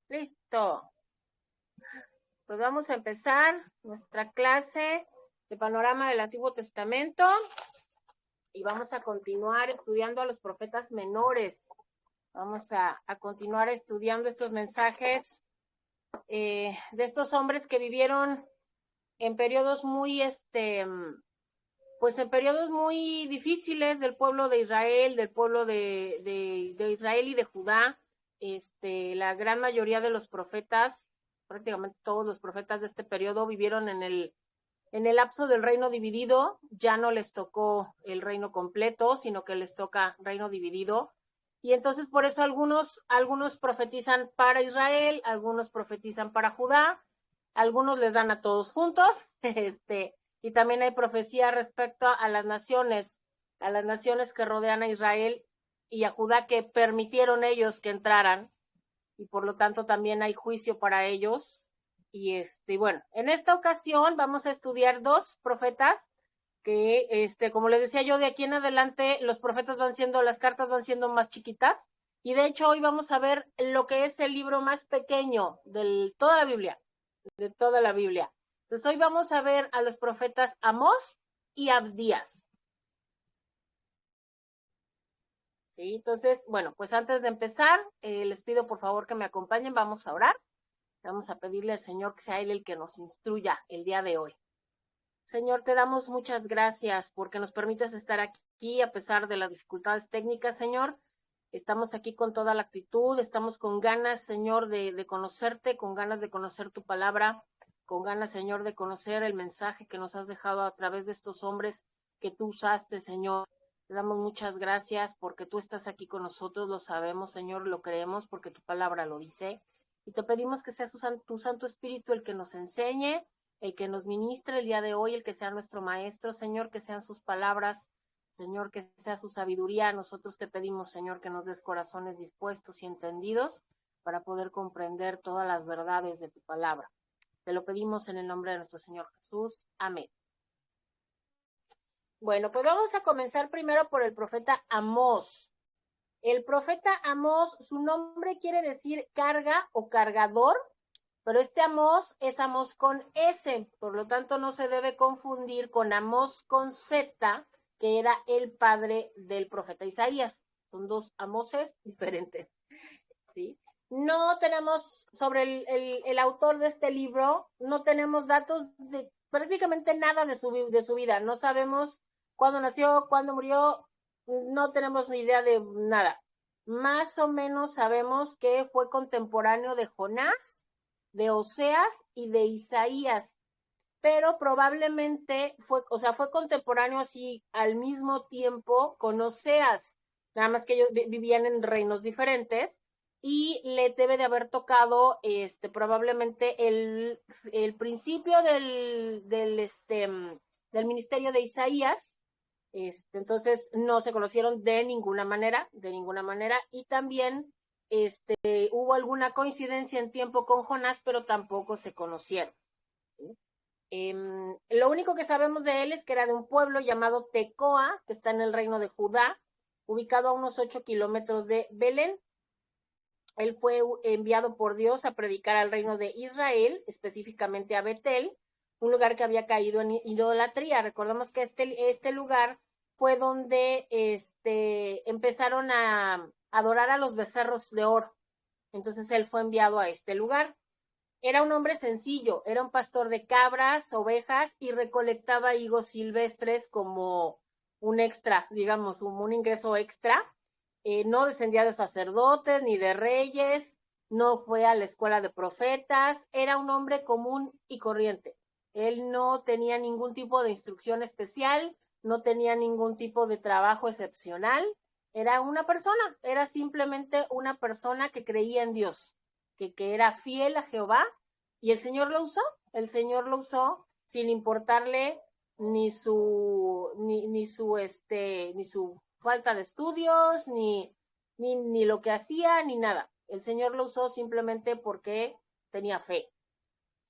Listo. Pues vamos a empezar nuestra clase de panorama del Antiguo Testamento y vamos a continuar estudiando a los profetas menores. Vamos a continuar estudiando estos mensajes de estos hombres que vivieron en periodos pues en periodos muy difíciles del pueblo de Israel, del pueblo de Israel y de Judá. La gran mayoría de los profetas, prácticamente todos los profetas de este periodo vivieron en el lapso del reino dividido. Ya no les tocó el reino completo, sino que les toca reino dividido. Y entonces por eso algunos profetizan para Israel, algunos profetizan para Judá, algunos les dan a todos juntos, y también hay profecía respecto a las naciones que rodean a Israel y a Judá, que permitieron ellos que entraran, y por lo tanto también hay juicio para ellos. Y bueno, en esta ocasión vamos a estudiar dos profetas que, como les decía yo, de aquí en adelante los profetas las cartas van siendo más chiquitas, y de hecho hoy vamos a ver lo que es el libro más pequeño de toda la Biblia, Entonces hoy vamos a ver a los profetas Amós y Abdías. ¿Sí? Entonces, bueno, pues antes de empezar, les pido por favor que me acompañen, vamos a orar, vamos a pedirle al Señor que sea Él el que nos instruya el día de hoy. Señor, te damos muchas gracias porque nos permites estar aquí a pesar de las dificultades técnicas, Señor. Estamos aquí con toda la actitud, estamos con ganas, Señor, de conocerte, con ganas de conocer tu palabra, con ganas, Señor, de conocer el mensaje que nos has dejado a través de estos hombres que tú usaste, Señor. Te damos muchas gracias porque tú estás aquí con nosotros, lo sabemos, Señor, lo creemos porque tu palabra lo dice. Y te pedimos que sea tu Santo Espíritu el que nos enseñe, el que nos ministre el día de hoy, el que sea nuestro maestro, Señor, que sean sus palabras, Señor, que sea su sabiduría. Nosotros te pedimos, Señor, que nos des corazones dispuestos y entendidos para poder comprender todas las verdades de tu palabra. Te lo pedimos en el nombre de nuestro Señor Jesús. Amén. Bueno, pues vamos a comenzar primero por el profeta Amós. El profeta Amós, su nombre quiere decir carga o cargador, pero este Amós es Amós con S, por lo tanto no se debe confundir con Amós con Z, que era el padre del profeta Isaías. Son dos Amoses diferentes, ¿sí? No tenemos sobre el autor de este libro, no tenemos datos de prácticamente nada de su vida. No sabemos cuándo nació, cuándo murió, no tenemos ni idea de nada. Más o menos sabemos que fue contemporáneo de Jonás, de Oseas y de Isaías, pero probablemente fue contemporáneo así al mismo tiempo con Oseas, nada más que ellos vivían en reinos diferentes, y le debe de haber tocado probablemente el principio del ministerio de Isaías. Entonces no se conocieron de ninguna manera, y también hubo alguna coincidencia en tiempo con Jonás, pero tampoco se conocieron, ¿sí? Lo único que sabemos de él es que era de un pueblo llamado Tecoa, que está en el reino de Judá, ubicado a unos 8 kilómetros de Belén. Él fue enviado por Dios a predicar al reino de Israel, específicamente a Betel, un lugar que había caído en idolatría. Recordemos que este lugar fue donde empezaron a adorar a los becerros de oro. Entonces él fue enviado a este lugar. Era un hombre sencillo, era un pastor de cabras, ovejas, y recolectaba higos silvestres como un extra, digamos, un ingreso extra. No descendía de sacerdotes ni de reyes, no fue a la escuela de profetas, era un hombre común y corriente. Él no tenía ningún tipo de instrucción especial, no tenía ningún tipo de trabajo excepcional. Era simplemente una persona que creía en Dios, que era fiel a Jehová, y el Señor lo usó sin importarle ni su falta de estudios, ni lo que hacía, ni nada. El Señor lo usó simplemente porque tenía fe.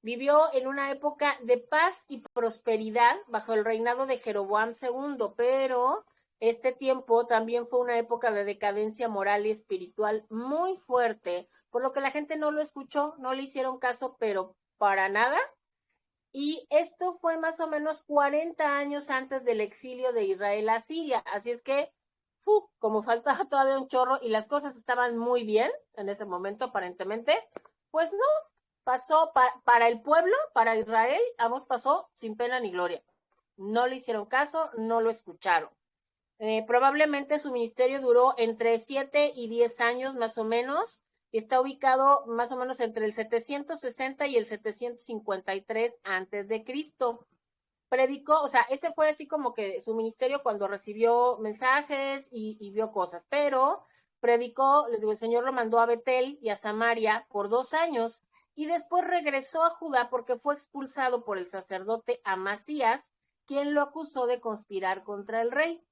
Vivió en una época de paz y prosperidad bajo el reinado de Jeroboam II, pero este tiempo también fue una época de decadencia moral y espiritual muy fuerte por lo que la gente no lo escuchó, no le hicieron caso, pero para nada. Y esto fue más o menos 40 años antes del exilio de Israel a Siria. Así es que, como faltaba todavía un chorro y las cosas estaban muy bien en ese momento, aparentemente, pues no, pasó para el pueblo, para Israel, Amós pasó sin pena ni gloria. No le hicieron caso, no lo escucharon. Probablemente su ministerio duró entre 7 y 10 años más o menos, y está ubicado más o menos entre el 760 y el 753 antes de Cristo. Predicó, o sea, ese fue así como que su ministerio cuando recibió mensajes y vio cosas, pero predicó, les digo, el Señor lo mandó a Betel y a Samaria por 2 años, y después regresó a Judá porque fue expulsado por el sacerdote Amasías, quien lo acusó de conspirar contra el rey.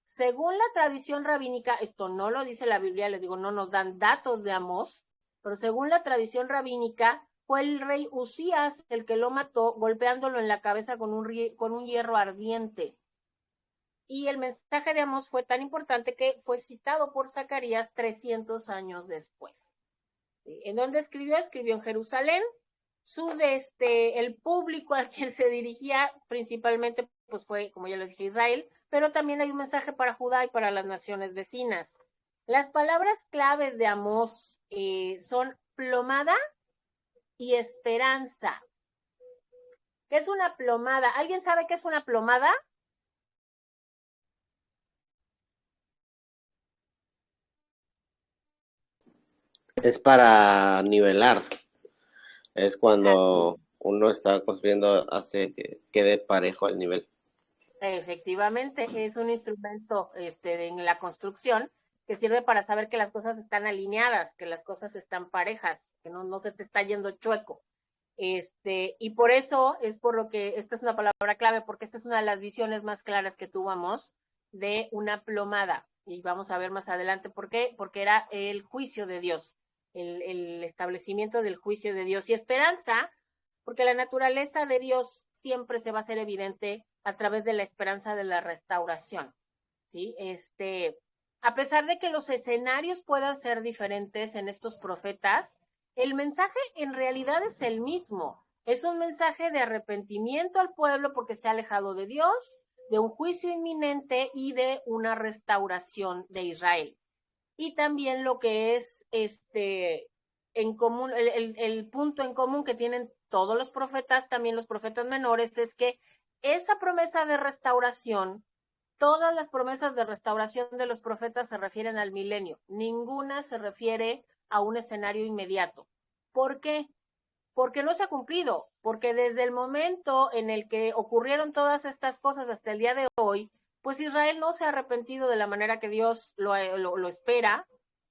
Según la tradición rabínica, esto no lo dice la Biblia, les digo, no nos dan datos de Amós, pero según la tradición rabínica, fue el rey Usías el que lo mató, golpeándolo en la cabeza con un hierro ardiente. Y el mensaje de Amós fue tan importante que fue citado por Zacarías 300 años después. ¿En dónde escribió? Escribió en Jerusalén. El público al quien se dirigía principalmente pues fue, como ya les dije, Israel, pero también hay un mensaje para Judá y para las naciones vecinas. Las palabras claves de Amós son plomada y esperanza. ¿Qué es una plomada? ¿Alguien sabe qué es una plomada? Es para nivelar. Es cuando uno está construyendo, hace que quede parejo el nivel. Efectivamente, es un instrumento en la construcción que sirve para saber que las cosas están alineadas, que las cosas están parejas, que no se te está yendo chueco. Y por eso es por lo que esta es una palabra clave, porque esta es una de las visiones más claras que tuvimos de una plomada. Y vamos a ver más adelante por qué, porque era el juicio de Dios, el establecimiento del juicio de Dios. Y esperanza, porque la naturaleza de Dios siempre se va a hacer evidente a través de la esperanza de la restauración. ¿Sí? A pesar de que los escenarios puedan ser diferentes en estos profetas, el mensaje en realidad es el mismo. Es un mensaje de arrepentimiento al pueblo porque se ha alejado de Dios, de un juicio inminente y de una restauración de Israel. Y también lo que es en común, el punto en común que tienen todos los profetas, también los profetas menores, es que esa promesa de restauración, todas las promesas de restauración de los profetas se refieren al milenio, ninguna se refiere a un escenario inmediato. ¿Por qué? Porque no se ha cumplido, porque desde el momento en el que ocurrieron todas estas cosas hasta el día de hoy, pues Israel no se ha arrepentido de la manera que Dios lo espera,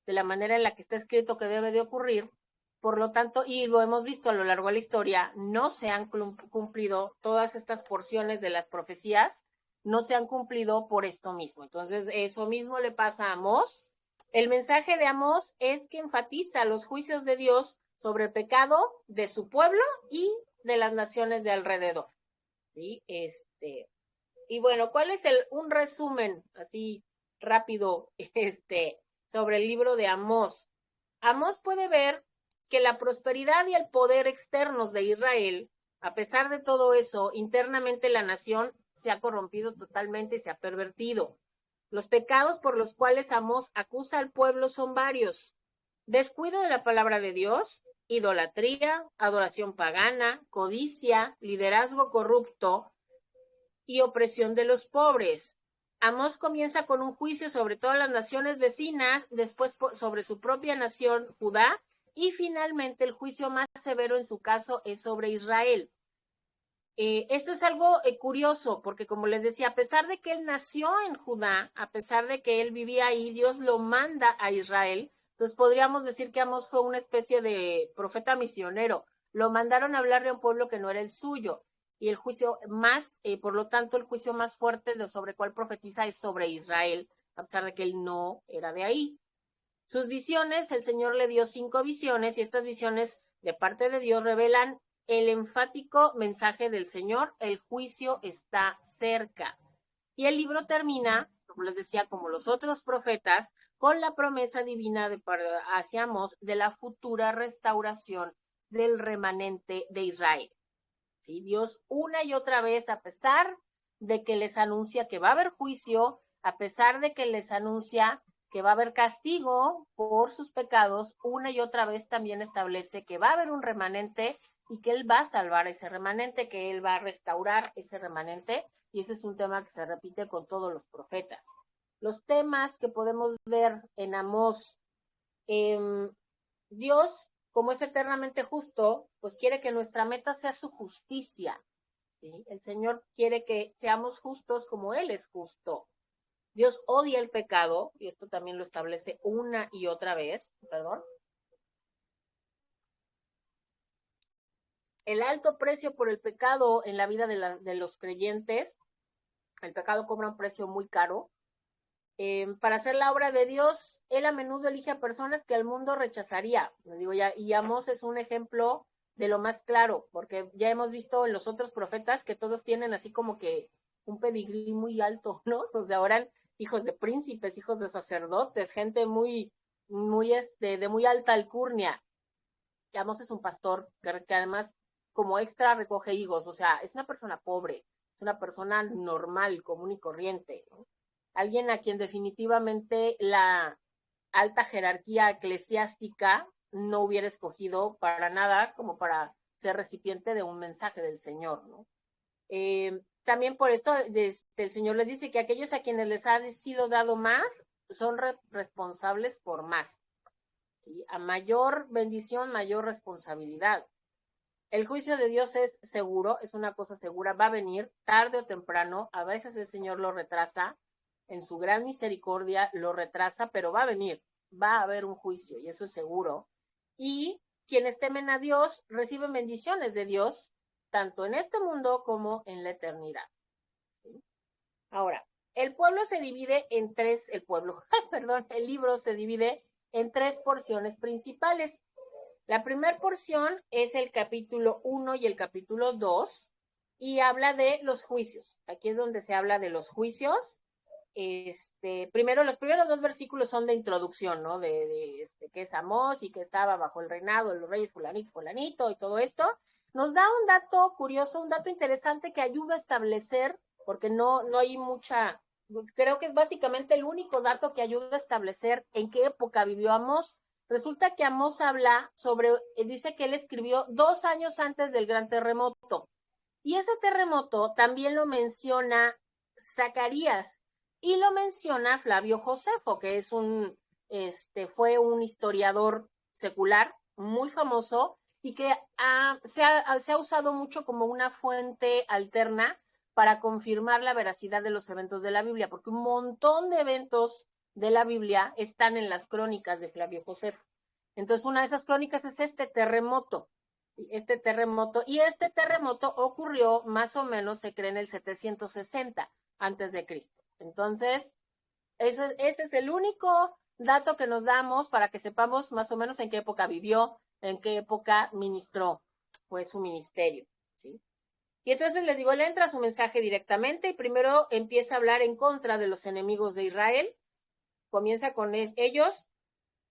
de la manera en la que está escrito que debe de ocurrir. Por lo tanto, y lo hemos visto a lo largo de la historia, no se han cumplido todas estas porciones de las profecías, no se han cumplido por esto mismo. Entonces, eso mismo le pasa a Amós. El mensaje de Amós es que enfatiza los juicios de Dios sobre el pecado de su pueblo y de las naciones de alrededor. ¿Sí? Y bueno, ¿cuál es un resumen así rápido sobre el libro de Amós? Amós puede ver que la prosperidad y el poder externos de Israel, a pesar de todo eso, internamente la nación se ha corrompido totalmente y se ha pervertido. Los pecados por los cuales Amós acusa al pueblo son varios: descuido de la palabra de Dios, idolatría, adoración pagana, codicia, liderazgo corrupto y opresión de los pobres. Amós comienza con un juicio sobre todas las naciones vecinas, después sobre su propia nación, Judá, y finalmente el juicio más severo en su caso es sobre Israel. Esto es algo curioso, porque como les decía, a pesar de que él nació en Judá, a pesar de que él vivía ahí, Dios lo manda a Israel. Entonces podríamos decir que Amós fue una especie de profeta misionero. Lo mandaron a hablarle a un pueblo que no era el suyo. Y el juicio más, por lo tanto, el juicio más fuerte sobre cuál profetiza es sobre Israel, a pesar de que él no era de ahí. Sus visiones, el Señor le dio 5 visiones, y estas visiones de parte de Dios revelan el enfático mensaje del Señor: el juicio está cerca. Y el libro termina, como les decía, como los otros profetas, con la promesa divina hacia Amós de la futura restauración del remanente de Israel. ¿Sí? Dios una y otra vez, a pesar de que les anuncia que va a haber juicio, a pesar de que les anuncia que va a haber castigo por sus pecados, una y otra vez también establece que va a haber un remanente y que Él va a salvar ese remanente, que Él va a restaurar ese remanente, y ese es un tema que se repite con todos los profetas. Los temas que podemos ver en Amós, Dios, como es eternamente justo, pues quiere que nuestra meta sea su justicia, ¿sí? El Señor quiere que seamos justos como Él es justo. Dios odia el pecado, y esto también lo establece una y otra vez, perdón. El alto precio por el pecado en la vida de los creyentes, el pecado cobra un precio muy caro. Para hacer la obra de Dios, Él a menudo elige a personas que el mundo rechazaría. Digo, y Amós es un ejemplo de lo más claro, porque ya hemos visto en los otros profetas que todos tienen así como que un pedigrí muy alto, ¿no? Los de ahora, hijos de príncipes, hijos de sacerdotes, gente de muy alta alcurnia. Y Amós es un pastor que además como extra recoge higos, o sea, es una persona pobre, es una persona normal, común y corriente, ¿no? Alguien a quien definitivamente la alta jerarquía eclesiástica no hubiera escogido para nada como para ser recipiente de un mensaje del Señor, ¿no? También por esto el Señor les dice que aquellos a quienes les ha sido dado más son responsables por más, ¿sí? A mayor bendición, mayor responsabilidad. El juicio de Dios es seguro, es una cosa segura, va a venir tarde o temprano, a veces el Señor lo retrasa, en su gran misericordia lo retrasa, pero va a venir, va a haber un juicio y eso es seguro. Y quienes temen a Dios reciben bendiciones de Dios, tanto en este mundo como en la eternidad. ¿Sí? Ahora, el pueblo se divide en tres, el libro se divide en tres porciones principales. La primera porción es el capítulo 1 y el capítulo 2 y habla de los juicios. Aquí es donde se habla de los juicios. Primero, los primeros dos versículos son de introducción, ¿no? Que es Amós y que estaba bajo el reinado de los reyes fulanito y todo esto. Nos da un dato curioso, un dato interesante que ayuda a establecer, porque no hay mucha, creo que es básicamente el único dato que ayuda a establecer en qué época vivió Amós. Resulta que Amós dice que él escribió 2 años antes del gran terremoto. Y ese terremoto también lo menciona Zacarías y lo menciona Flavio Josefo, que es fue un historiador secular muy famoso y que se ha usado mucho como una fuente alterna para confirmar la veracidad de los eventos de la Biblia, porque un montón de eventos de la Biblia están en las crónicas de Flavio Josefo. Entonces, una de esas crónicas es este terremoto, y este terremoto ocurrió más o menos, se cree, en el 760 antes de Cristo. Entonces, ese es el único dato que nos damos para que sepamos más o menos en qué época vivió, en qué época ministró, pues, su ministerio, ¿sí? Y entonces les digo, él entra su mensaje directamente y primero empieza a hablar en contra de los enemigos de Israel, comienza con ellos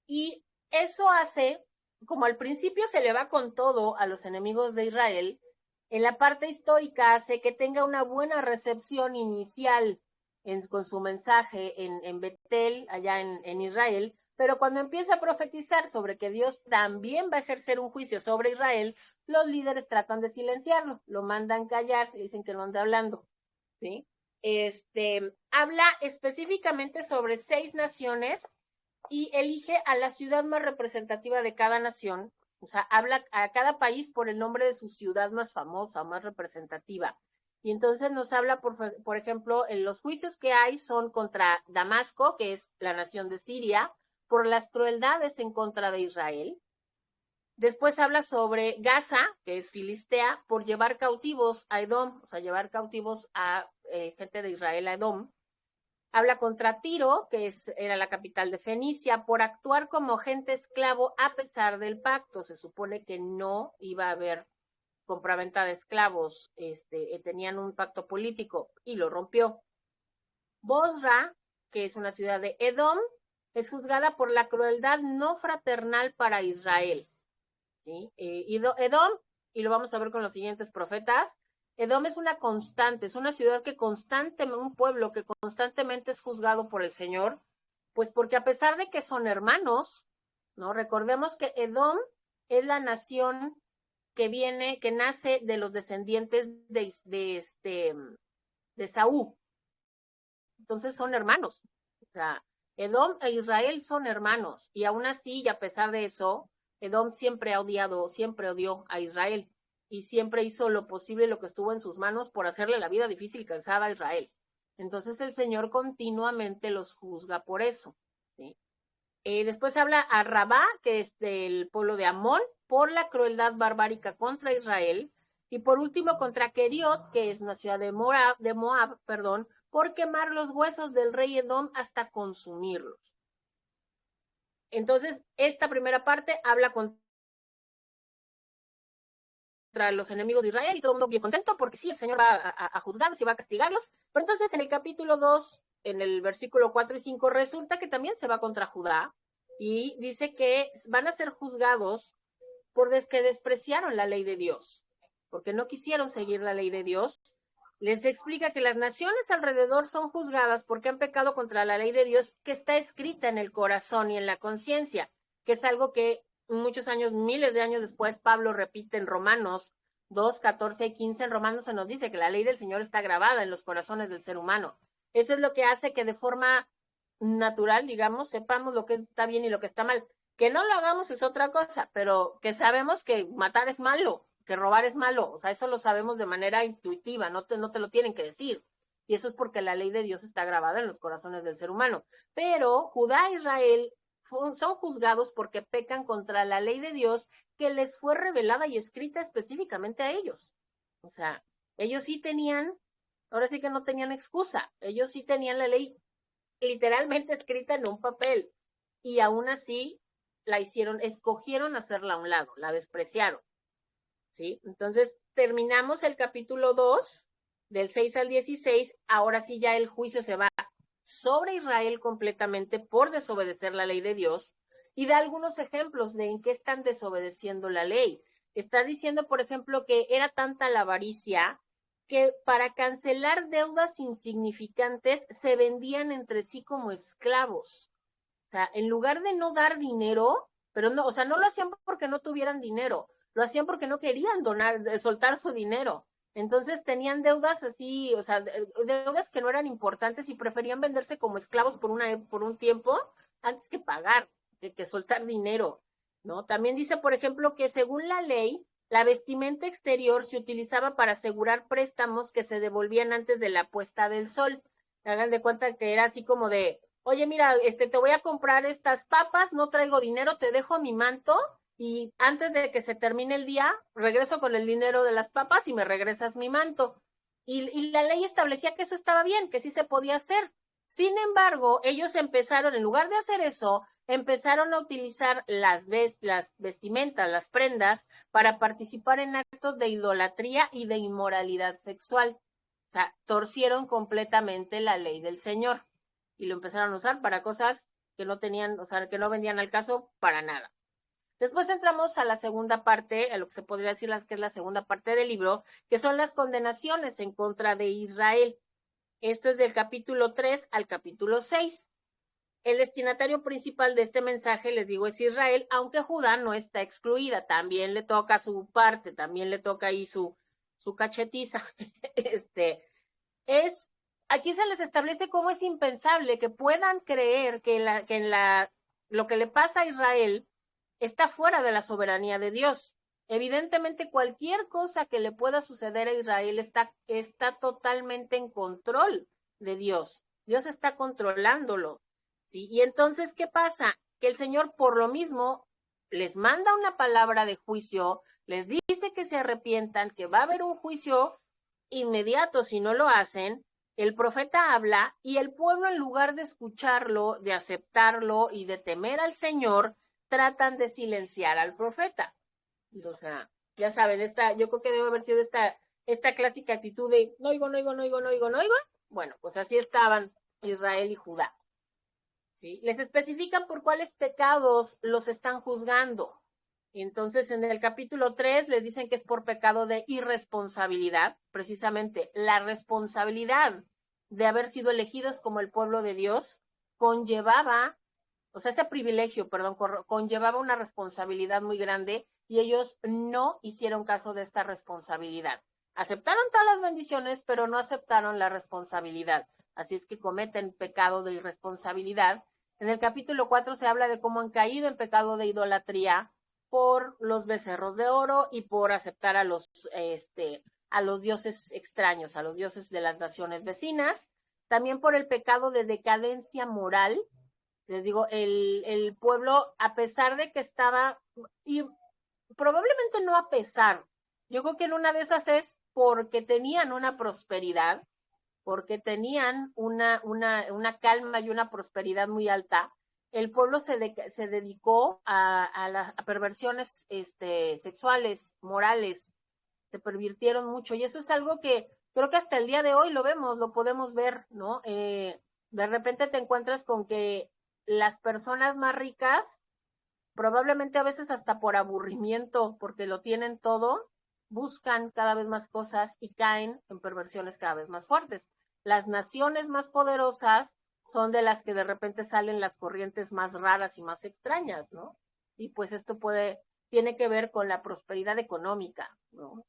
y eso hace, como al principio se le va con todo a los enemigos de Israel, en la parte histórica hace que tenga una buena recepción inicial con su mensaje en Betel, allá en Israel, pero cuando empieza a profetizar sobre que Dios también va a ejercer un juicio sobre Israel, los líderes tratan de silenciarlo, lo mandan callar, dicen que no anda hablando, ¿sí? Habla específicamente sobre 6 naciones y elige a la ciudad más representativa de cada nación, o sea, habla a cada país por el nombre de su ciudad más famosa, más representativa. Y entonces nos habla, por ejemplo, en los juicios que hay son contra Damasco, que es la nación de Siria, por las crueldades en contra de Israel. Después habla sobre Gaza, que es Filistea, por llevar cautivos a Edom, o sea, llevar cautivos a gente de Israel a Edom. Habla contra Tiro, que era la capital de Fenicia, por actuar como agente esclavo a pesar del pacto. Se supone que no iba a haber compraventa de esclavos, tenían un pacto político y lo rompió. Bosra, que es una ciudad de Edom, es juzgada por la crueldad no fraternal para Israel. ¿Sí? Edom, y lo vamos a ver con los siguientes profetas, Edom es una constante, es una ciudad que constantemente, un pueblo que constantemente es juzgado por el Señor, pues porque a pesar de que son hermanos, ¿no? Recordemos que Edom es la nación que nace de los descendientes de Saúl. Entonces son hermanos. O sea, Edom e Israel son hermanos. Y aún así, y a pesar de eso, Edom siempre odió a Israel. Y siempre hizo lo posible, lo que estuvo en sus manos, por hacerle la vida difícil y cansada a Israel. Entonces el Señor continuamente los juzga por eso. ¿Sí? Después habla a Rabá, que es del pueblo de Amón, por la crueldad barbárica contra Israel. Y por último, contra Keriot, que es una ciudad de Moab, por quemar los huesos del rey Edom hasta consumirlos. Entonces, esta primera parte habla contra los enemigos de Israel y todo el mundo bien contento porque sí, el Señor va a juzgarlos y va a castigarlos. Pero entonces en el capítulo 2, en el versículo 4 y 5, resulta que también se va contra Judá y dice que van a ser juzgados por que despreciaron la ley de Dios, porque no quisieron seguir la ley de Dios. Les explica que las naciones alrededor son juzgadas porque han pecado contra la ley de Dios que está escrita en el corazón y en la conciencia, que es algo que muchos años, miles de años después, Pablo repite en Romanos 2, 14 y 15. En Romanos se nos dice que la ley del Señor está grabada en los corazones del ser humano. Eso es lo que hace que de forma natural, digamos, sepamos lo que está bien y lo que está mal. Que no lo hagamos es otra cosa, pero que sabemos que matar es malo, que robar es malo, o sea, eso lo sabemos de manera intuitiva, no te lo tienen que decir. Y eso es porque la ley de Dios está grabada en los corazones del ser humano. Pero Judá e Israel son juzgados porque pecan contra la ley de Dios que les fue revelada y escrita específicamente a ellos. O sea, ellos sí tenían, ahora sí que no tenían excusa, ellos sí tenían la ley literalmente escrita en un papel y aún así escogieron hacerla a un lado, la despreciaron. ¿Sí? Entonces, terminamos el capítulo 2, del 6 al 16, ahora sí ya el juicio se va sobre Israel completamente por desobedecer la ley de Dios y da algunos ejemplos de en qué están desobedeciendo la ley. Está diciendo, por ejemplo, que era tanta la avaricia que para cancelar deudas insignificantes se vendían entre sí como esclavos. O sea, en lugar de no dar dinero, pero no, o sea, no lo hacían porque no tuvieran dinero, lo hacían porque no querían soltar su dinero. Entonces tenían deudas así, o sea, deudas que no eran importantes y preferían venderse como esclavos por un tiempo antes que pagar, que soltar dinero, ¿no? También dice, por ejemplo, que según la ley, la vestimenta exterior se utilizaba para asegurar préstamos que se devolvían antes de la puesta del sol. Hagan de cuenta que era así como de, oye, mira, te voy a comprar estas papas, no traigo dinero, te dejo mi manto y antes de que se termine el día, regreso con el dinero de las papas y me regresas mi manto. Y la ley establecía que eso estaba bien, que sí se podía hacer. Sin embargo, ellos empezaron, en lugar de hacer eso, empezaron a utilizar las vestimentas, las prendas, para participar en actos de idolatría y de inmoralidad sexual. O sea, torcieron completamente la ley del Señor y lo empezaron a usar para cosas que no tenían, o sea, que no vendían al caso para nada. Después entramos a la segunda parte, a lo que se podría decir que es la segunda parte del libro, que son las condenaciones en contra de Israel. Esto es del capítulo 3 al capítulo 6. El destinatario principal de este mensaje, les digo, es Israel, aunque Judá no está excluida, también le toca su parte, también le toca ahí su cachetiza. Aquí se les establece cómo es impensable que puedan creer que lo que le pasa a Israel está fuera de la soberanía de Dios. Evidentemente, cualquier cosa que le pueda suceder a Israel está totalmente en control de Dios. Dios está controlándolo. ¿Sí? Y entonces, ¿qué pasa? Que el Señor, por lo mismo, les manda una palabra de juicio, les dice que se arrepientan, que va a haber un juicio inmediato si no lo hacen. El profeta habla y el pueblo, en lugar de escucharlo, de aceptarlo y de temer al Señor, tratan de silenciar al profeta. O sea, ya saben, yo creo que debe haber sido esta clásica actitud de no oigo, no oigo, no oigo, no oigo, no oigo. Bueno, pues así estaban Israel y Judá. ¿sí? Les especifican por cuáles pecados los están juzgando. Entonces, en el capítulo 3 les dicen que es por pecado de irresponsabilidad, precisamente la responsabilidad de haber sido elegidos como el pueblo de Dios conllevaba, o sea, ese privilegio, perdón, conllevaba una responsabilidad muy grande y ellos no hicieron caso de esta responsabilidad. Aceptaron todas las bendiciones, pero no aceptaron la responsabilidad. Así es que cometen pecado de irresponsabilidad. En el capítulo 4 se habla de cómo han caído en pecado de idolatría por los becerros de oro y por aceptar a los dioses extraños, a los dioses de las naciones vecinas. También por el pecado de decadencia moral. Les digo, el pueblo, a pesar de que estaba, y probablemente no a pesar, yo creo que en una de esas es porque tenían una prosperidad, porque tenían una calma y una prosperidad muy alta, el pueblo se dedicó a perversiones sexuales, morales, se pervirtieron mucho, y eso es algo que creo que hasta el día de hoy lo vemos, lo podemos ver, ¿no? De repente te encuentras con que las personas más ricas, probablemente a veces hasta por aburrimiento, porque lo tienen todo, buscan cada vez más cosas y caen en perversiones cada vez más fuertes. Las naciones más poderosas son de las que de repente salen las corrientes más raras y más extrañas, ¿no? Y pues esto tiene que ver con la prosperidad económica, ¿no?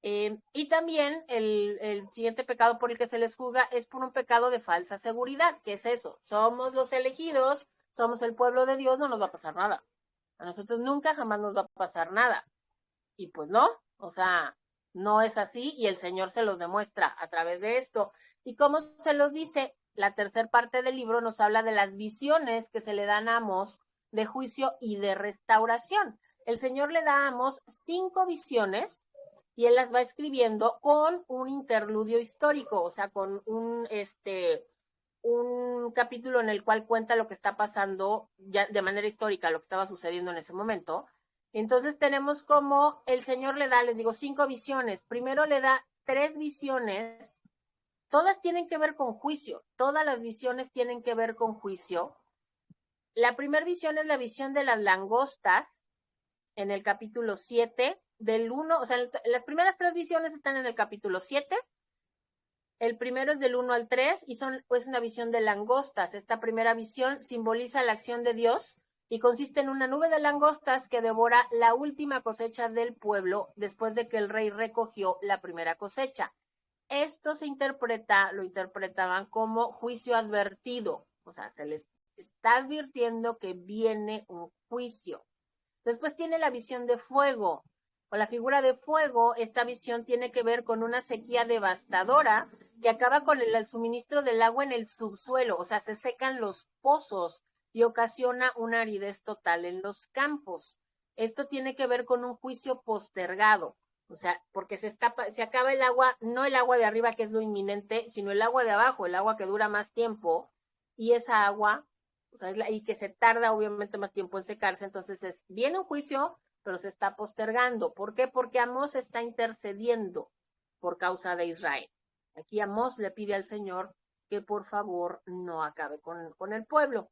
Y también el siguiente pecado por el que se les juzga es por un pecado de falsa seguridad. ¿Qué es eso? Somos los elegidos, somos el pueblo de Dios, no nos va a pasar nada. A nosotros nunca jamás nos va a pasar nada. Y pues no, o sea, no es así y el Señor se los demuestra a través de esto. ¿Y cómo se los dice? La tercera parte del libro nos habla de las visiones que se le dan a Amós de juicio y de restauración. El Señor le da a Amós 5 visiones y él las va escribiendo con un interludio histórico, o sea, con un capítulo en el cual cuenta lo que está pasando ya de manera histórica, lo que estaba sucediendo en ese momento. Entonces tenemos como el Señor le da, les digo, 5 visiones. Primero le da 3 visiones, todas tienen que ver con juicio, todas las visiones tienen que ver con juicio. La primera visión es la visión de las langostas, en el capítulo 7, del 1, o sea, las primeras 3 visiones están en el capítulo 7, el primero es del 1 al 3 y es una visión de langostas. Esta primera visión simboliza la acción de Dios y consiste en una nube de langostas que devora la última cosecha del pueblo después de que el rey recogió la primera cosecha. Esto lo interpretaban como juicio advertido, o sea, se les está advirtiendo que viene un juicio. Después tiene la visión de fuego, o la figura de fuego. Esta visión tiene que ver con una sequía devastadora que acaba con el suministro del agua en el subsuelo, o sea, se secan los pozos y ocasiona una aridez total en los campos. Esto tiene que ver con un juicio postergado, o sea, porque se acaba el agua, no el agua de arriba que es lo inminente, sino el agua de abajo, el agua que dura más tiempo, y esa agua, o sea, y que se tarda obviamente más tiempo en secarse, entonces viene un juicio, pero se está postergando. ¿Por qué? Porque Amós está intercediendo por causa de Israel. Aquí Amós le pide al Señor que por favor no acabe con el pueblo.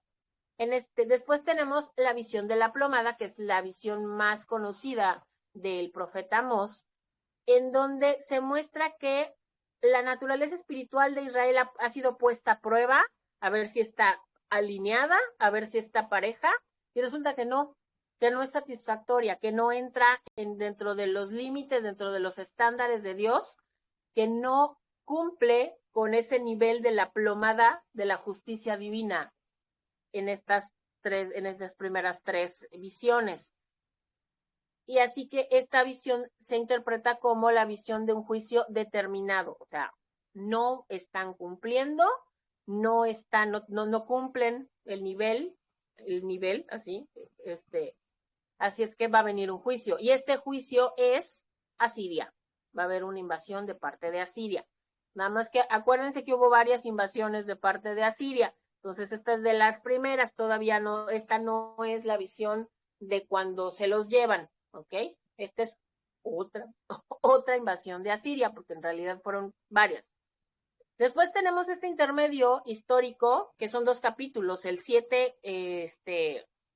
Después tenemos la visión de la plomada, que es la visión más conocida del profeta Amós, en donde se muestra que la naturaleza espiritual de Israel ha sido puesta a prueba, a ver si está alineada, a ver si está pareja, y resulta que no es satisfactoria, que no entra dentro de los límites, dentro de los estándares de Dios, que no cumple con ese nivel de la plomada de la justicia divina en estas primeras 3 visiones. Y así que esta visión se interpreta como la visión de un juicio determinado, o sea, no están cumpliendo, no cumplen el nivel, así, así es que va a venir un juicio. Y este juicio es Asiria, va a haber una invasión de parte de Asiria. Nada más que acuérdense que hubo varias invasiones de parte de Asiria, entonces esta es de las primeras, todavía no, esta no es la visión de cuando se los llevan, ¿ok? Esta es otra invasión de Asiria, porque en realidad fueron varias. Después tenemos este intermedio histórico, que son 2 capítulos, el 7,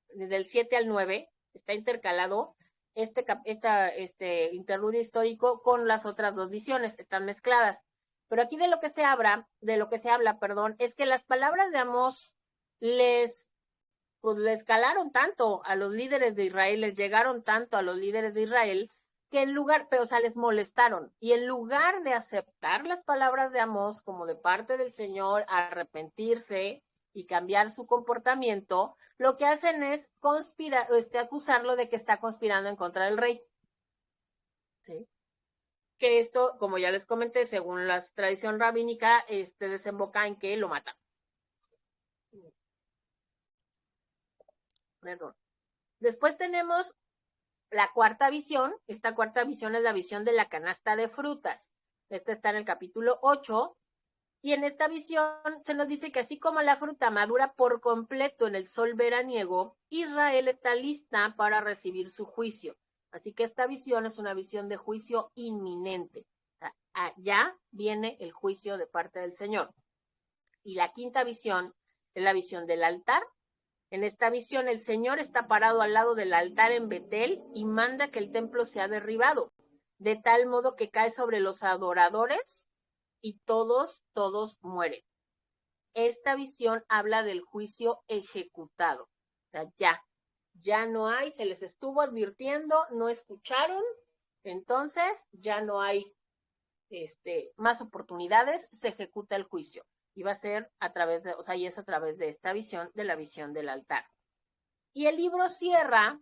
del 7 al 9, está intercalado este interludio histórico con las otras 2 visiones, están mezcladas. Pero aquí de lo que se habla, es que las palabras de Amós les calaron tanto a los líderes de Israel, les llegaron tanto a los líderes de Israel, que o sea, les molestaron. Y en lugar de aceptar las palabras de Amós como de parte del Señor, arrepentirse y cambiar su comportamiento, lo que hacen es acusarlo de que está conspirando en contra del rey. ¿Sí? Que esto, como ya les comenté, según la tradición rabínica, desemboca en que lo matan. Perdón. Después tenemos la cuarta visión. Esta cuarta visión es la visión de la canasta de frutas. Esta está en el capítulo 8. Y en esta visión se nos dice que así como la fruta madura por completo en el sol veraniego, Israel está lista para recibir su juicio. Así que esta visión es una visión de juicio inminente. Ya viene el juicio de parte del Señor. Y la quinta visión es la visión del altar. En esta visión, el Señor está parado al lado del altar en Betel y manda que el templo sea derribado, de tal modo que cae sobre los adoradores y todos mueren. Esta visión habla del juicio ejecutado. O sea, ya no hay, se les estuvo advirtiendo, no escucharon, entonces ya no hay más oportunidades, se ejecuta el juicio. Y va a ser a través de, y es a través de esta visión, de la visión del altar. Y el libro cierra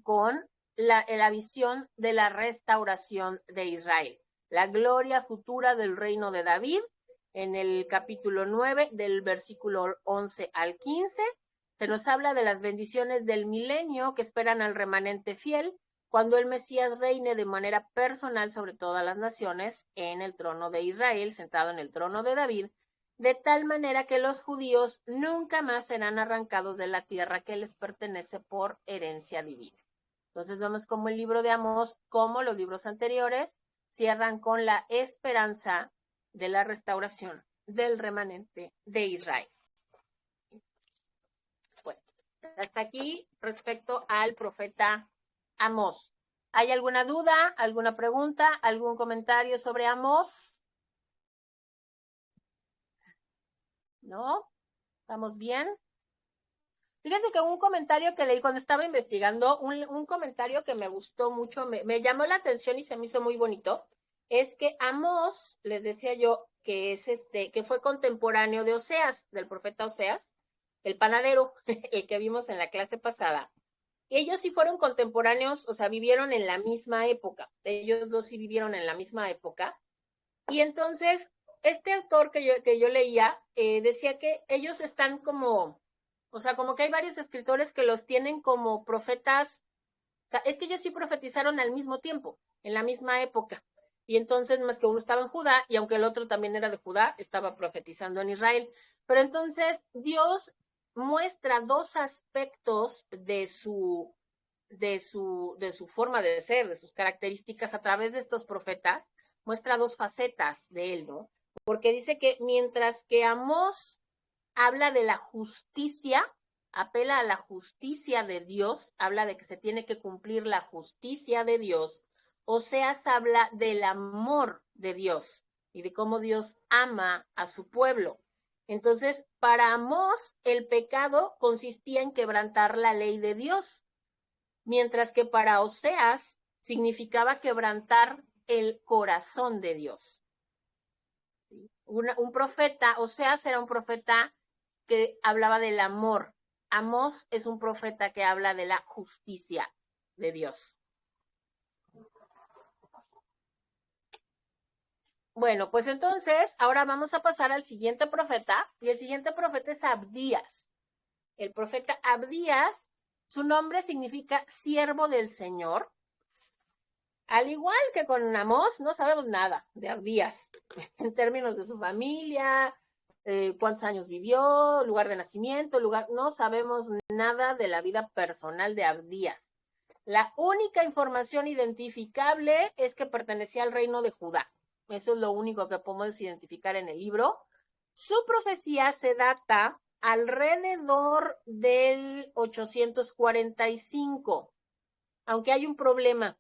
con la visión de la restauración de Israel, la gloria futura del reino de David, en el capítulo 9, del versículo 11 al 15, se nos habla de las bendiciones del milenio que esperan al remanente fiel, cuando el Mesías reine de manera personal sobre todas las naciones en el trono de Israel, sentado en el trono de David, de tal manera que los judíos nunca más serán arrancados de la tierra que les pertenece por herencia divina. Entonces vemos como el libro de Amós, como los libros anteriores, cierran con la esperanza de la restauración del remanente de Israel. Bueno, hasta aquí respecto al profeta Amós. ¿Hay alguna duda, alguna pregunta, algún comentario sobre Amós? ¿No? ¿Estamos bien? Fíjense que un comentario que leí cuando estaba investigando, un comentario que me gustó mucho, me llamó la atención y se me hizo muy bonito, es que Amós, les decía yo, que es que fue contemporáneo de Oseas, del profeta Oseas, el panadero, el que vimos en la clase pasada. Ellos sí fueron contemporáneos, o sea, vivieron en la misma época. Ellos dos sí vivieron en la misma época. Y entonces, este autor que yo leía decía que ellos están como, o sea, como que hay varios escritores que los tienen como profetas. O sea, es que ellos sí profetizaron al mismo tiempo, en la misma época. Y entonces, más que uno estaba en Judá, y aunque el otro también era de Judá, estaba profetizando en Israel. Pero entonces, Dios muestra 2 aspectos de su forma de ser, de sus características a través de estos profetas, muestra 2 facetas de él, ¿no? Porque dice que mientras que Amós habla de la justicia, apela a la justicia de Dios, habla de que se tiene que cumplir la justicia de Dios, Oseas habla del amor de Dios y de cómo Dios ama a su pueblo. Entonces, para Amós, el pecado consistía en quebrantar la ley de Dios, mientras que para Oseas significaba quebrantar el corazón de Dios. Un profeta, Oseas era un profeta que hablaba del amor. Amós es un profeta que habla de la justicia de Dios. Bueno, pues entonces, ahora vamos a pasar al siguiente profeta, y el siguiente profeta es Abdías. El profeta Abdías, su nombre significa siervo del Señor. Al igual que con Amós, no sabemos nada de Abdías, en términos de su familia, cuántos años vivió, lugar de nacimiento, no sabemos nada de la vida personal de Abdías. La única información identificable es que pertenecía al reino de Judá. Eso es lo único que podemos identificar en el libro. Su profecía se data alrededor del 845, aunque hay un problema.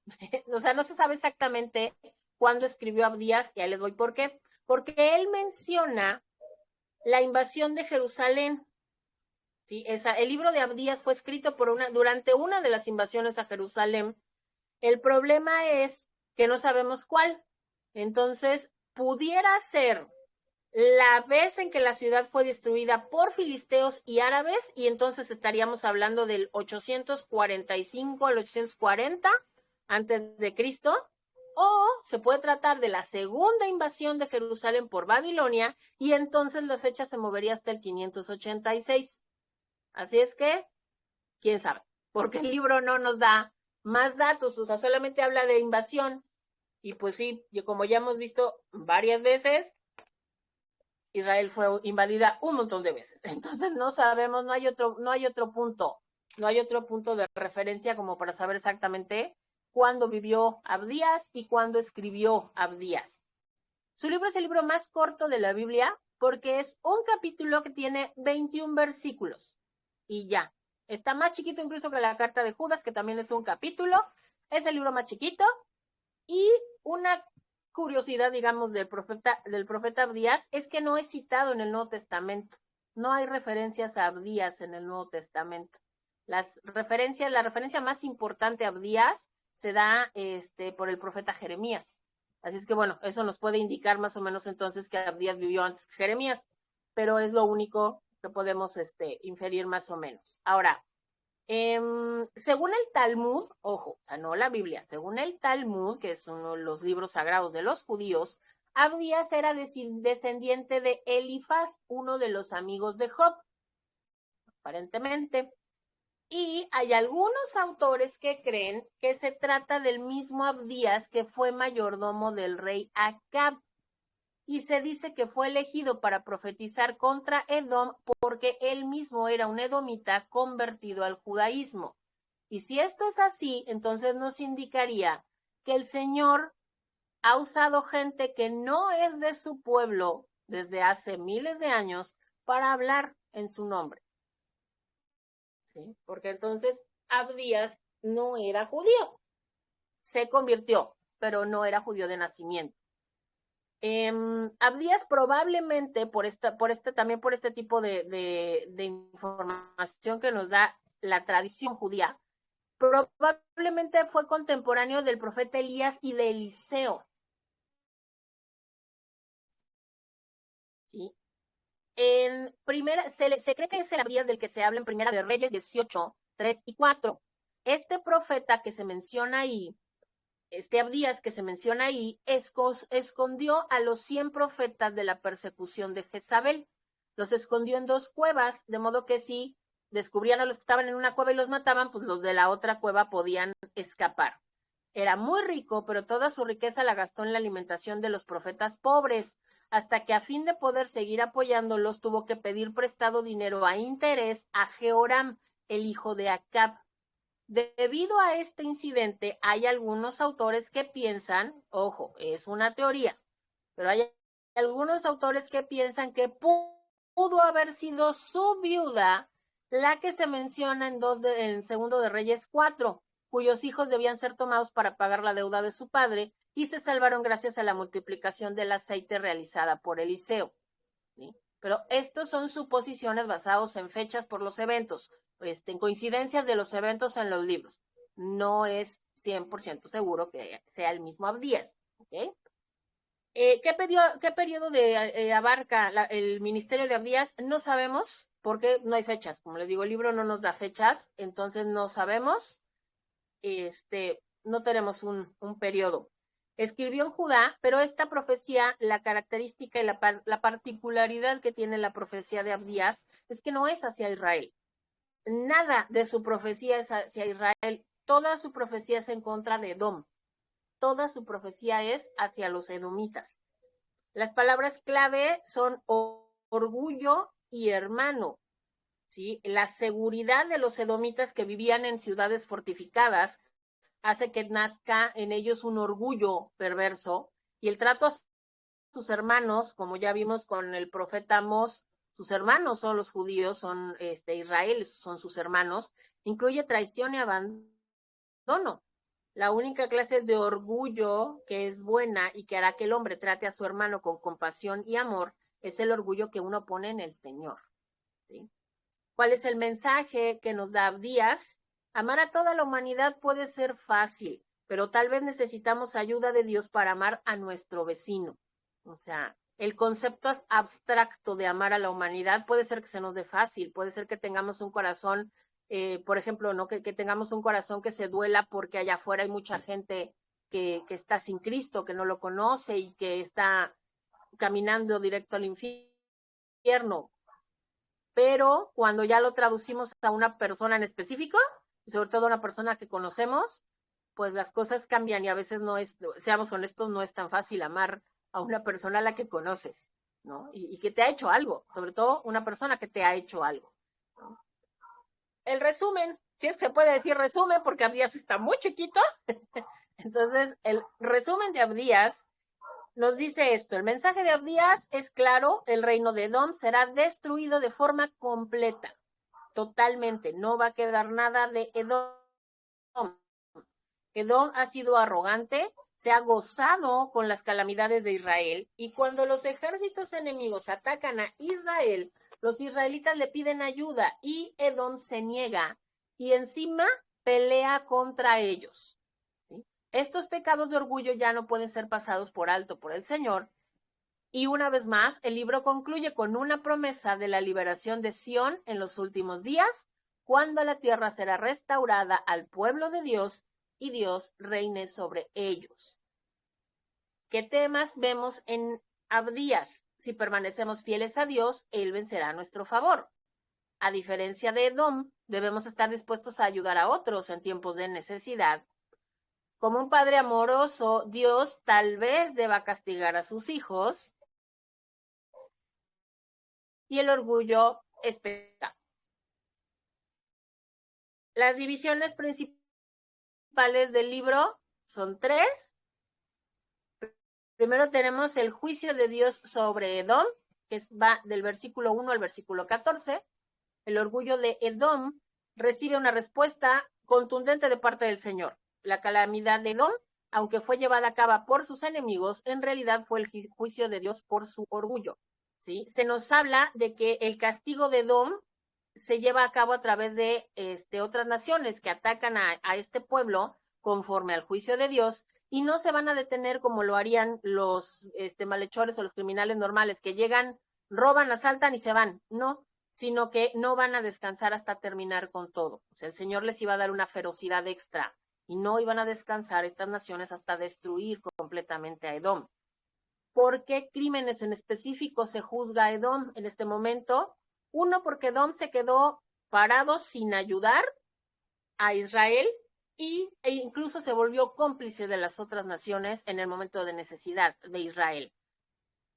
O sea, no se sabe exactamente cuándo escribió Abdías, y ahí les voy por qué. Porque él menciona la invasión de Jerusalén. ¿Sí? El libro de Abdías fue escrito durante una de las invasiones a Jerusalén. El problema es que no sabemos cuál. Entonces, pudiera ser la vez en que la ciudad fue destruida por filisteos y árabes, y entonces estaríamos hablando del 845 al 840 antes de Cristo, o se puede tratar de la segunda invasión de Jerusalén por Babilonia, y entonces la fecha se movería hasta el 586. Así es que, quién sabe, porque el libro no nos da más datos, o sea, solamente habla de invasión, y pues sí, como ya hemos visto varias veces, Israel fue invadida un montón de veces. Entonces no sabemos, no hay otro punto de referencia como para saber exactamente cuándo vivió Abdías y cuándo escribió Abdías. Su libro es el libro más corto de la Biblia porque es un capítulo que tiene 21 versículos y ya. Está más chiquito incluso que la carta de Judas, que también es un capítulo. Es el libro más chiquito. Y una curiosidad, digamos, del profeta Abdías es que no es citado en el Nuevo Testamento. No hay referencias a Abdías en el Nuevo Testamento. La referencia más importante a Abdías se da por el profeta Jeremías. Así es que, bueno, eso nos puede indicar más o menos entonces que Abdías vivió antes que Jeremías, pero es lo único que podemos inferir más o menos. Ahora, según el Talmud, ojo, no la Biblia, según el Talmud, que es uno de los libros sagrados de los judíos, Abdías era descendiente de Elifaz, uno de los amigos de Job, aparentemente. Y hay algunos autores que creen que se trata del mismo Abdías que fue mayordomo del rey Acab. Y se dice que fue elegido para profetizar contra Edom porque él mismo era un edomita convertido al judaísmo. Y si esto es así, entonces nos indicaría que el Señor ha usado gente que no es de su pueblo desde hace miles de años para hablar en su nombre. ¿Sí? Porque entonces Abdías no era judío. Se convirtió, pero no era judío de nacimiento. Abdías probablemente también por este tipo de información que nos da la tradición judía, probablemente fue contemporáneo del profeta Elías y de Eliseo. ¿Sí? Se cree que es el Abdías del que se habla en Primera de Reyes 18, 3 y 4. Este profeta que se menciona ahí, Abdías que se menciona ahí, escondió a los 100 profetas de la persecución de Jezabel. Los escondió en 2 cuevas, de modo que si descubrían a los que estaban en una cueva y los mataban, pues los de la otra cueva podían escapar. Era muy rico, pero toda su riqueza la gastó en la alimentación de los profetas pobres, hasta que a fin de poder seguir apoyándolos tuvo que pedir prestado dinero a interés a Jehoram, el hijo de Acab. Debido a este incidente, hay algunos autores que piensan, ojo, es una teoría, pero hay algunos autores que piensan que pudo haber sido su viuda la que se menciona en Segundo de Reyes 4, cuyos hijos debían ser tomados para pagar la deuda de su padre y se salvaron gracias a la multiplicación del aceite realizada por Eliseo. ¿Sí? Pero estos son suposiciones basadas en fechas por los eventos, en coincidencias de los eventos en los libros. No es 100% seguro que sea el mismo Abdías. ¿Okay? ¿Qué periodo abarca el ministerio de Abdías? No sabemos, porque no hay fechas. Como les digo, el libro no nos da fechas, entonces no sabemos. No tenemos un periodo. Escribió en Judá, pero esta profecía, la característica y la particularidad que tiene la profecía de Abdías es que no es hacia Israel. Nada de su profecía es hacia Israel. Toda su profecía es en contra de Edom. Toda su profecía es hacia los edomitas. Las palabras clave son orgullo y hermano. ¿Sí? La seguridad de los edomitas que vivían en ciudades fortificadas hace que nazca en ellos un orgullo perverso y el trato sus hermanos, como ya vimos con el profeta Amós, sus hermanos son los judíos, son Israel, son sus hermanos, incluye traición y abandono. La única clase de orgullo que es buena y que hará que el hombre trate a su hermano con compasión y amor es el orgullo que uno pone en el Señor. ¿Sí? ¿Cuál es el mensaje que nos da Abdías? Amar a toda la humanidad puede ser fácil, pero tal vez necesitamos ayuda de Dios para amar a nuestro vecino. O sea, el concepto abstracto de amar a la humanidad puede ser que se nos dé fácil, puede ser que tengamos un corazón, por ejemplo, ¿no? Que tengamos un corazón que se duela porque allá afuera hay mucha gente que está sin Cristo, que no lo conoce y que está caminando directo al infierno. Pero cuando ya lo traducimos a una persona en específico, y sobre todo a una persona que conocemos, pues las cosas cambian y a veces no es, seamos honestos, no es tan fácil amar a una persona a la que conoces, ¿no? Y que te ha hecho algo, sobre todo una persona que te ha hecho algo, ¿no? El resumen, si es que se puede decir resumen, porque Abdías está muy chiquito, entonces el resumen de Abdías nos dice esto: el mensaje de Abdías es claro, el reino de Edom será destruido de forma completa, totalmente, no va a quedar nada de Edom. Edom ha sido arrogante, se ha gozado con las calamidades de Israel, y cuando los ejércitos enemigos atacan a Israel, los israelitas le piden ayuda y Edom se niega y encima pelea contra ellos. ¿Sí? Estos pecados de orgullo ya no pueden ser pasados por alto por el Señor. Y una vez más, el libro concluye con una promesa de la liberación de Sión en los últimos días, cuando la tierra será restaurada al pueblo de Dios y Dios reine sobre ellos. ¿Qué temas vemos en Abdías? Si permanecemos fieles a Dios, Él vencerá a nuestro favor. A diferencia de Edom, debemos estar dispuestos a ayudar a otros en tiempos de necesidad. Como un padre amoroso, Dios tal vez deba castigar a sus hijos, y el orgullo es pecado. Las divisiones principales del libro son tres. Primero tenemos el juicio de Dios sobre Edom, que va del versículo 1 al versículo 14. El orgullo de Edom recibe una respuesta contundente de parte del Señor. La calamidad de Edom, aunque fue llevada a cabo por sus enemigos, en realidad fue el juicio de Dios por su orgullo. ¿Sí? Se nos habla de que el castigo de Edom se lleva a cabo a través de otras naciones que atacan a este pueblo conforme al juicio de Dios, y no se van a detener como lo harían los malhechores o los criminales normales que llegan, roban, asaltan y se van. No, sino que no van a descansar hasta terminar con todo. O sea, el Señor les iba a dar una ferocidad extra y no iban a descansar estas naciones hasta destruir completamente a Edom. ¿Por qué crímenes en específico se juzga a Edom en este momento? Uno, porque Edom se quedó parado sin ayudar a Israel e incluso se volvió cómplice de las otras naciones en el momento de necesidad de Israel.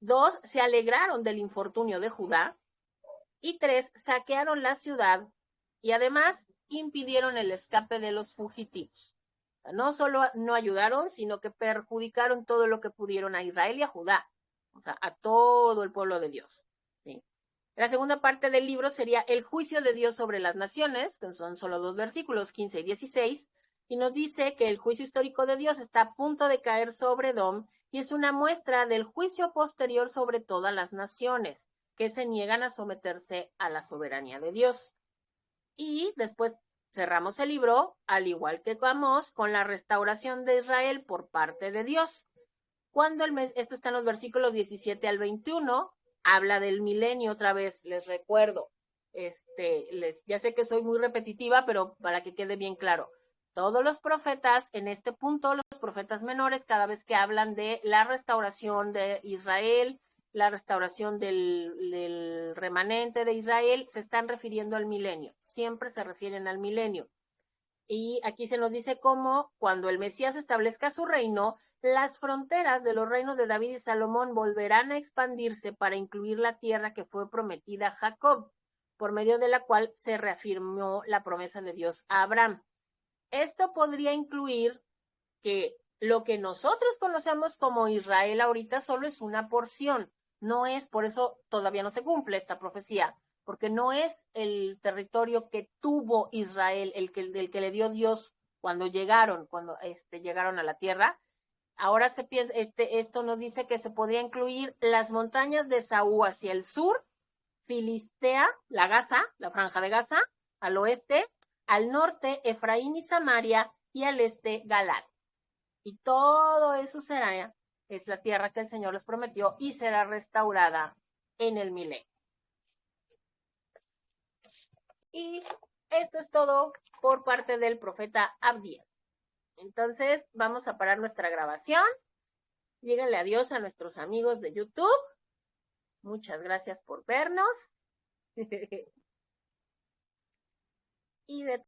Dos, se alegraron del infortunio de Judá. Y tres, saquearon la ciudad y además impidieron el escape de los fugitivos. O sea, no solo no ayudaron, sino que perjudicaron todo lo que pudieron a Israel y a Judá, o sea, a todo el pueblo de Dios. ¿Sí? La segunda parte del libro sería el juicio de Dios sobre las naciones, que son solo 2 versículos, 15 y 16, y nos dice que el juicio histórico de Dios está a punto de caer sobre Edom y es una muestra del juicio posterior sobre todas las naciones que se niegan a someterse a la soberanía de Dios. Y después cerramos el libro, al igual que Amós, con la restauración de Israel por parte de Dios. Cuando esto está en los versículos 17 al 21, habla del milenio otra vez, les recuerdo. Ya sé que soy muy repetitiva, pero para que quede bien claro. Todos los profetas, en este punto, los profetas menores, cada vez que hablan de la restauración de Israel, la restauración del remanente de Israel, se están refiriendo al milenio. Siempre se refieren al milenio. Y aquí se nos dice cómo cuando el Mesías establezca su reino, las fronteras de los reinos de David y Salomón volverán a expandirse para incluir la tierra que fue prometida a Jacob, por medio de la cual se reafirmó la promesa de Dios a Abraham. Esto podría incluir que Lo que nosotros conocemos como Israel ahorita solo es una porción, no es, por eso todavía no se cumple esta profecía, porque no es el territorio que tuvo Israel, el que le dio Dios cuando llegaron a la tierra. Ahora se piensa, esto nos dice que se podría incluir las montañas de Saúl hacia el sur, Filistea, la Gaza, la franja de Gaza, al oeste, al norte, Efraín y Samaria, y al este, Galad. Y todo eso es la tierra que el Señor les prometió y será restaurada en el milenio. Y esto es todo por parte del profeta Abdías. Entonces, vamos a parar nuestra grabación. Díganle adiós a nuestros amigos de YouTube. Muchas gracias por vernos. Y de